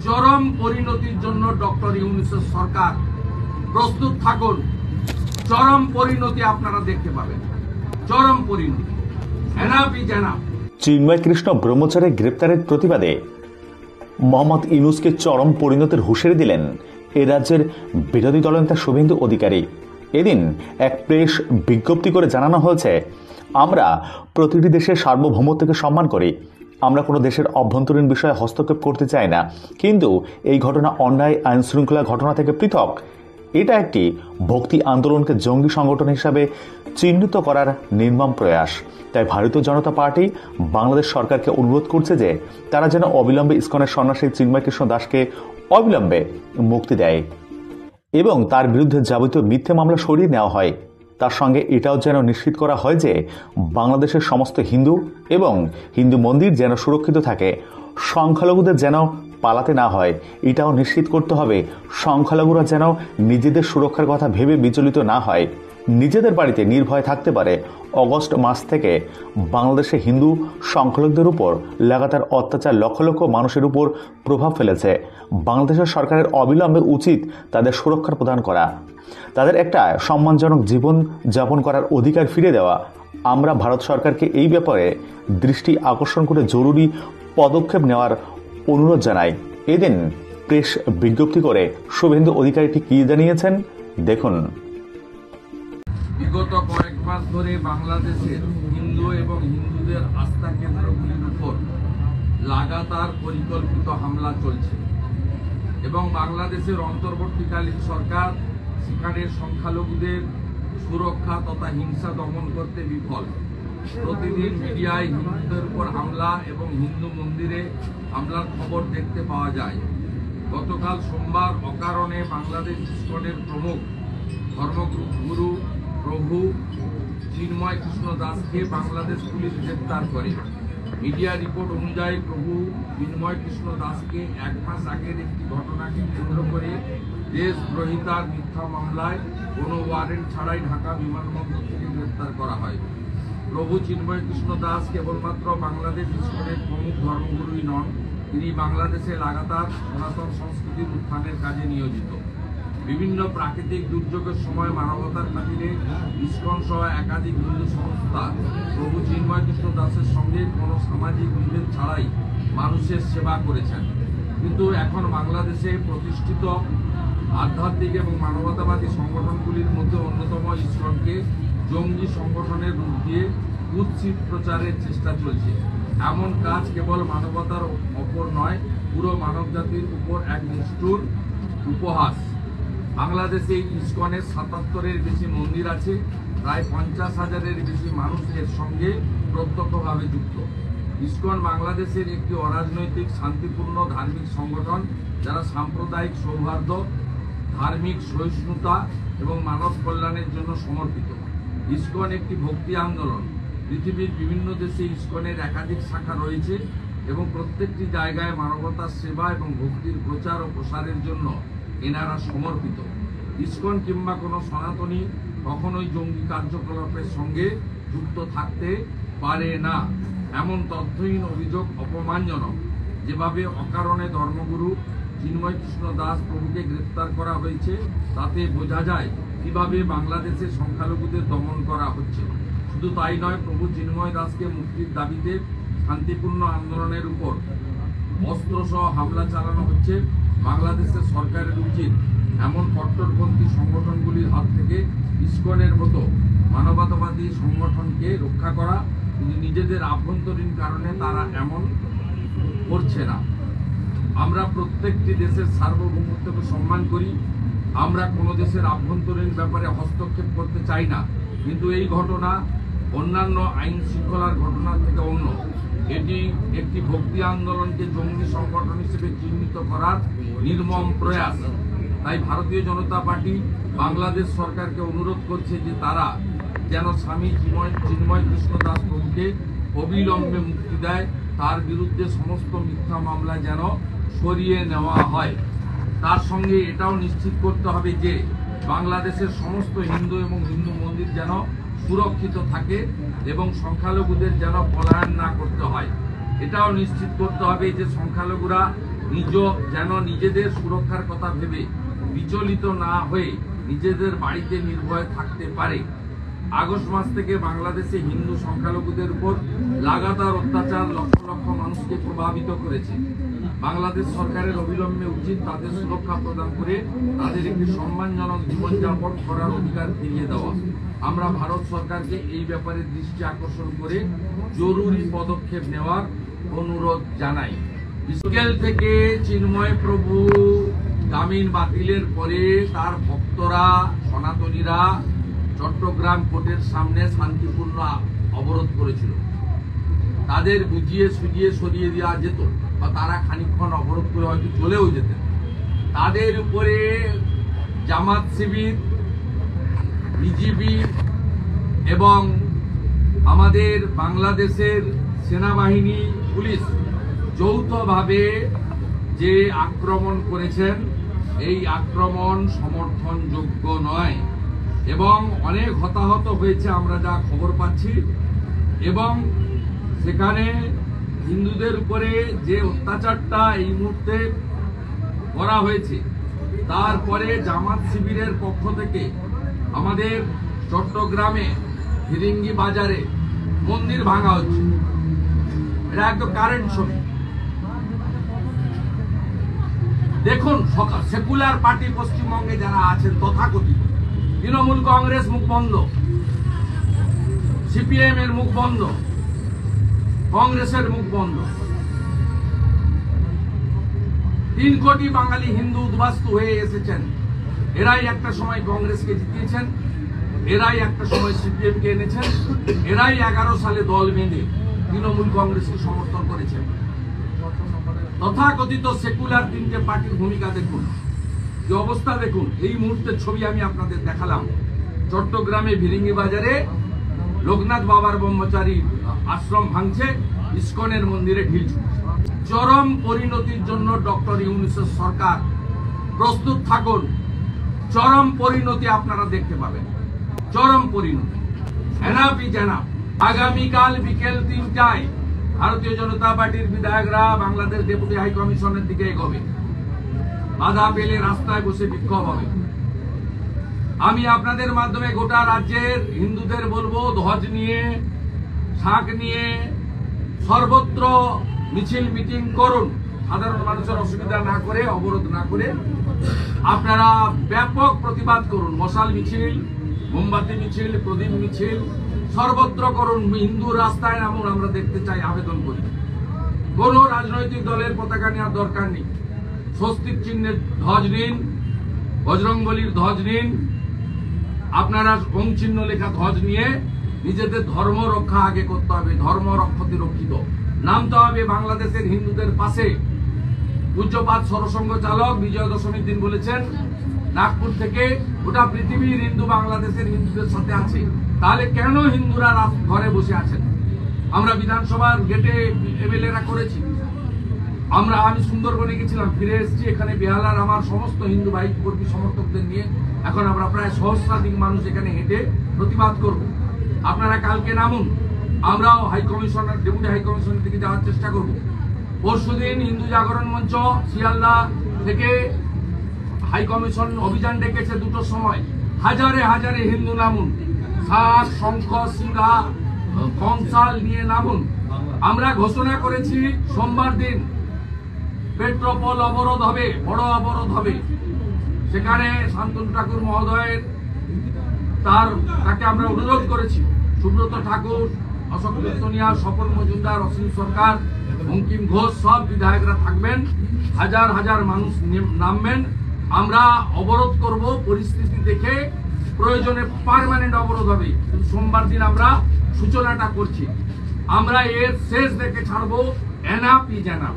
চরম পরিণতির জন্য ডক্টর ইউনূসের সরকার প্রস্তুত থাকুন। চরম পরিণতি আপনারা দেখতে পাবেন, চরম পরিণতি। Enough is enough. Chinmoy Krishna ব্রহ্মচারীর গ্রেপ্তারের প্রতিবাদে মোহাম্মদ ইউনূসকে চরম পরিণতির হুঁশিয়ারি দিলেন এ রাজ্যের বিরোধী দলনেতা শুভেন্দু অধিকারী। এদিন এক প্রেস বিজ্ঞপ্তি করে জানানো হয়েছে, আমরা প্রতিটি দেশের সার্বভৌমত্বকে সম্মান করি, আমরা কোনো দেশের অভ্যন্তরীণ বিষয়ে হস্তক্ষেপ করতে চাই না, কিন্তু এই ঘটনা অন্যায় আইন শৃঙ্খলা ঘটনা থেকে পৃথক। এটা একটি ভক্তি আন্দোলনকে জঙ্গি সংগঠন হিসাবে চিহ্নিত করার নির্মম প্রয়াস। তাই ভারতীয় জনতা পার্টি বাংলাদেশ সরকারকে অনুরোধ করছে যে তারা যেন অবিলম্বে ইসকনের সন্ন্যাসী চিন্ময় কৃষ্ণ দাসকে অবিলম্বে মুক্তি দেয় এবং তার বিরুদ্ধে যাবতীয় মিথ্যে মামলা সরিয়ে নেওয়া হয়। তার সঙ্গে এটাও যেন নিশ্চিত করা হয় যে বাংলাদেশের সমস্ত হিন্দু এবং হিন্দু মন্দির যেন সুরক্ষিত থাকে, সংখ্যালঘুদের যেন পালাতে না হয়। এটাও নিশ্চিত করতে হবে সংখ্যালঘুরা যেন নিজেদের সুরক্ষার কথা ভেবে বিচলিত না হয়, নিজেদের বাড়িতে নির্ভয় থাকতে পারে। অগস্ট মাস থেকে বাংলাদেশে হিন্দু সংখ্যালঘুদের উপর লাগাতার অত্যাচার লক্ষ লক্ষ মানুষের উপর প্রভাব ফেলেছে। বাংলাদেশের সরকারের অবিলম্বে উচিত তাদের সুরক্ষা প্রদান করা, তাদের একটা সম্মানজনক জীবন যাপন করার অধিকার ফিরে দেওয়া। আমরা ভারত সরকারকে এই ব্যাপারে দৃষ্টি আকর্ষণ করে জরুরি পদক্ষেপ নেওয়ার অনুরোধ জানাই। এদিন প্রেস বিজ্ঞপ্তি করে শুভেন্দু অধিকারীটি কি জানিয়েছেন দেখুন। বিগত কয়েক মাস ধরে বাংলাদেশের হিন্দু এবং হিন্দুদের আস্থা কেন্দ্রগুলির উপর লাগাতার পরিকল্পিত হামলা চলছে এবং বাংলাদেশের অন্তর্বর্তীকালীন সরকার সেখানে সংখ্যালঘুদের সুরক্ষা তথা হিংসা দমন করতে বিফল। প্রতিদিন মিডিয়ায় হিন্দুদের উপর হামলা এবং হিন্দু মন্দিরে হামলার খবর দেখতে পাওয়া যায়। গতকাল সোমবার অকারণে বাংলাদেশ ইসকনের প্রমুখ ধর্মগুরু প্রভু চিন্ময় কৃষ্ণ দাসকে বাংলাদেশ পুলিশ গ্রেপ্তার করে। মিডিয়া রিপোর্ট অনুযায়ী প্রভু চিন্ময় কৃষ্ণ দাসকে 1 মাস আগের একটি ঘটনাকে কেন্দ্র করে দেশদ্রোহিতার মিথ্যা মামলায় কোনো ওয়ারেন্ট ছাড়াই ঢাকা বিমানবন্দর থেকে গ্রেপ্তার করা হয়। প্রভু চিন্ময় কৃষ্ণ দাস কেবলমাত্র বাংলাদেশ ইসকনের প্রমুখ ধর্মগুরুই নন, তিনি বাংলাদেশে লাগাতার সনাতন সংস্কৃতির উত্থানের কাজে নিয়োজিত। বিভিন্ন প্রাকৃতিক দুর্যোগের সময় মানবতার খাতিরে ইসকন সহ একাধিক হিন্দু সংস্থা প্রভু চিন্ময় কৃষ্ণ দাসের সঙ্গে কোনো সামাজিক বিভেদ ছাড়াই মানুষের সেবা করেছেন। কিন্তু এখন বাংলাদেশে প্রতিষ্ঠিত আধ্যাত্মিক এবং মানবতাবাদী সংগঠনগুলির মধ্যে অন্যতম ইসকনকে জঙ্গি সংগঠনের রূপ দিয়ে কুৎসিত প্রচারের চেষ্টা চলছে। এমন কাজ কেবল মানবতার ওপর নয়, পুরো মানবজাতির উপর এক নিষ্ঠুর উপহাস। বাংলাদেশে ইসকনের 77-এর বেশি মন্দির আছে, প্রায় 50,000-এর বেশি মানুষ এর সঙ্গে প্রত্যক্ষভাবে যুক্ত। ইসকন বাংলাদেশের একটি অরাজনৈতিক শান্তিপূর্ণ ধার্মিক সংগঠন যারা সাম্প্রদায়িক সৌহার্দ্য, ধার্মিক সহিষ্ণুতা এবং মানব কল্যাণের জন্য সমর্পিত। ইসকন একটি ভক্তি আন্দোলন। পৃথিবীর বিভিন্ন দেশে ইসকনের একাধিক শাখা রয়েছে এবং প্রত্যেকটি জায়গায় মানবতার সেবা এবং ভক্তির প্রচার ও প্রসারের জন্য এনারা সমর্পিত। ইসকন কিংবা কোনো সনাতনী কখনোই জঙ্গি কার্যকলাপের সঙ্গে যুক্ত থাকতে পারে না। এমন তথ্যহীন অভিযোগ অপমানজনক। যেভাবে অকারণে ধর্মগুরু চিন্ময় কৃষ্ণ দাস প্রভুকে গ্রেপ্তার করা হয়েছে তাতে বোঝা যায় কিভাবে বাংলাদেশে সংখ্যালঘুদের দমন করা হচ্ছে। শুধু তাই নয়, প্রভু চিন্ময় দাসকে মুক্তির দাবিতে শান্তিপূর্ণ আন্দোলনের উপর অস্ত্রসহ হামলা চালানো হচ্ছে। বাংলাদেশের সরকারের উচিত এমন কট্টরপন্থী সংগঠনগুলির হাত থেকে ইসকনের মতো মানবতাবাদী সংগঠনকে রক্ষা করা, কিন্তু নিজেদের আভ্যন্তরীণ কারণে তারা এমন করছে না। আমরা প্রত্যেকটি দেশের সার্বভৌমত্বকে সম্মান করি, আমরা কোনো দেশের আভ্যন্তরীণ ব্যাপারে হস্তক্ষেপ করতে চাই না, কিন্তু এই ঘটনা অন্যান্য আইন শৃঙ্খলার ঘটনার থেকে অন্য। এটি একটি ভক্তি আন্দোলনকে জঙ্গি সংগঠন হিসেবে চিহ্নিত করার নির্মম প্রয়াস। তাই ভারতীয় জনতা পার্টি বাংলাদেশ সরকারকে অনুরোধ করছে যে তারা যেন স্বামী চিন্ময় কৃষ্ণ দাস প্রভুকে অবিলম্বে মুক্তি দেয়, তার বিরুদ্ধে সমস্ত মিথ্যা মামলা যেন সরিয়ে নেওয়া হয়। তার সঙ্গে এটাও নিশ্চিত করতে হবে যে বাংলাদেশের সমস্ত হিন্দু এবং হিন্দু মন্দির যেন সুরক্ষিত থাকে এবং সংখ্যালঘুদের যেন পলায়ন না করতে হয়। এটাও নিশ্চিত করতে হবে যে সংখ্যালঘুরা যেন নিজেদের সুরক্ষার কথা ভেবে বিচলিত না হয়ে নিজেদের বাড়িতে নির্ভয়ে থাকতে পারে। আগস্ট মাস থেকে বাংলাদেশে হিন্দু সংখ্যালঘুদের উপর লাগাতার অত্যাচার লক্ষ লক্ষ মানুষকে প্রভাবিত করেছে। বাংলাদেশ সরকারের অবিলম্বে উচিত তাদের সুরক্ষা প্রদান করে তাদের একটি সম্মানজনক জীবনযাপন করার অধিকার ফিরিয়ে দেওয়া। আমরা ভারত সরকারকে এই ব্যাপারে দৃষ্টি আকর্ষণ করে জরুরি পদক্ষেপ নেওয়ার অনুরোধ জানাই। বিকেল থেকে চিন্ময় প্রভু জামিন বাতিলের পরে তার ভক্তরা সনাতনীরা চট্টগ্রাম কোর্টের সামনে শান্তিপূর্ণ অবরোধ করেছিল। তাদের বুঝিয়ে সুজিয়ে সরিয়ে দেওয়া যেত বা তারা খানিকক্ষণ অবরোধ করে হয়তো চলেও যেতেন। তাদের উপরে জামাত শিবির, বিজিবি এবং আমাদের বাংলাদেশের সেনাবাহিনী, পুলিশ যৌথভাবে যে আক্রমণ করেছেন, এই আক্রমণ সমর্থনযোগ্য নয় এবং অনেক হতাহত হয়েছে আমরা যা খবর পাচ্ছি। এবং সেখানে হিন্দুদের উপরে যে অত্যাচারটা এই মুহূর্তে করা হয়েছে, তারপরে জামাত শিবিরের পক্ষ থেকে আমাদের চট্টগ্রামে ফিরিঙ্গি বাজারে মন্দির ভাঙা হচ্ছে। এটা একদম কারেন্ট ছবি। দেখুন, সেকুলার পার্টি পশ্চিমবঙ্গে যারা আছেন তথাকথিত, তৃণমূল কংগ্রেস মুখ বন্ধ, সিপিএম এর মুখ বন্ধ, কংগ্রেসের মুখ বন্ধ। 3 কোটি বাঙালি হিন্দু উদ্বাস্তু হয়ে এসেছেন। এরাই একটা সময় কংগ্রেসকে জিতিয়েছেন, এরাই একটা সময় সিপিএম কে এনেছেন, এরাই 11 সালে দল ভেঙে তৃণমূল কংগ্রেসকে সমর্থন করেছেন। তথাকথিত সেকুলার 3টে পার্টির ভূমিকা দেখুন, যে অবস্থা দেখুন। এই মুহূর্তের ছবি আমি আপনাদের দেখালাম। চট্টগ্রামে ভিরিঙ্গি বাজারে লোকনাথ বাবার ব্রহ্মচারী আশ্রম ভাঙছে, ইস্কনের মন্দিরে ঢিল ছুটছে। চরম পরিণতির জন্য ডক্টর ইউনূসের সরকার প্রস্তুত থাকুন। চরম পরিণতি আপনারা দেখতে পাবেন, চরম পরিণতি। এনাফি জানাব। আগামীকাল বিকেল 3টায় ভারতীয় জনতা পার্টির বিধায়করা বাংলাদেশ ডেপুটি হাই কমিশনের দিকে এগোবে। বাধা পেলে রাস্তায় বসে বিক্ষোভ হবে। আমি আপনাদের মাধ্যমে গোটা রাজ্যের হিন্দুদের বলবো, ধ্বজ নিয়ে, শাঁখ নিয়ে সর্বত্র মিছিল মিটিং করুন। সাধারণ মানুষের অসুবিধা না করে, অবরোধ না করে আপনারা ব্যাপক প্রতিবাদ করুন। মশাল মিছিল, মোমবাতি মিছিল, প্রদীপ মিছিল সর্বত্র করুন। হিন্দু রাস্তায় নামুন, আমরা দেখতে চাই, আবেদন করি। কোন রাজনৈতিক দলের পতাকা নেওয়ার দরকার নেই। স্বস্তিক চিহ্নের ধ্বজ নিন, বজরংবলীর ধ্বজ নিন, আপনারা ওম চিহ্ন লেখা ধ্বজ নিয়ে নিজেদের ধর্ম রক্ষা আগে করতে হবে। ধর্ম রক্ষতে রক্ষিত নামতে হবে বাংলাদেশের হিন্দুদের পাশে। পূজ্যপাদ সরসংঘ চালক বিজয়া দশমীর দিন বলেছেন, নাগপুর থেকে গোটা পৃথিবীর হিন্দু বাংলাদেশের হিন্দুদের সাথে আছে। তাহলে কেন হিন্দুরা ঘরে বসে আছেন? আমরা বিধানসভার গেটে এমএলএরা করেছি। আমি সুন্দরবনে গেছিলাম, ফিরে এসেছি। এখানে বেহালার আমার সমস্ত হিন্দু ভাই কর্মী সমর্থকদের নিয়ে এখন আমরা প্রায় সহস্রাধিক মানুষ এখানে হেঁটে প্রতিবাদ করব। আপনারা কালকে নামুন, আমরাও ডেপুটি হাই কমিশনের দিকে যাওয়ার চেষ্টা করব। পরশুদিন হিন্দু জাগরণ মঞ্চ শিয়ালদা থেকে হাই কমিশন অভিযান ডেকেছে 2টোর সময়। হাজারে হাজারে হিন্দু নামুন, শাঁখ, শঙ্খ, সিংহা, কংসাল নিয়ে নামুন। আমরা ঘোষণা করেছি সোমবার দিন পেট্রোপোল অবরোধ হবে, বড় অবরোধ হবে। সেখানে শান্তনু ঠাকুর মহোদয়ের তাকে আমরা অনুরোধ করেছি। সুব্রত ঠাকুর, অশোক দত্তনিয়া, স্বপন মজুমদার, অসীম সরকার, বঙ্কিম ঘোষ সব বিধায়করা থাকবেন। হাজার হাজার মানুষ নামবেন। আমরা অবরোধ করব, পরিস্থিতি দেখে প্রয়োজনে পার্মানেন্ট অবরোধ হবে। সোমবার দিন আমরা সূচনাটা করছি। আমরা এর শেষ দেখে ছাড়বো। Enough is enough.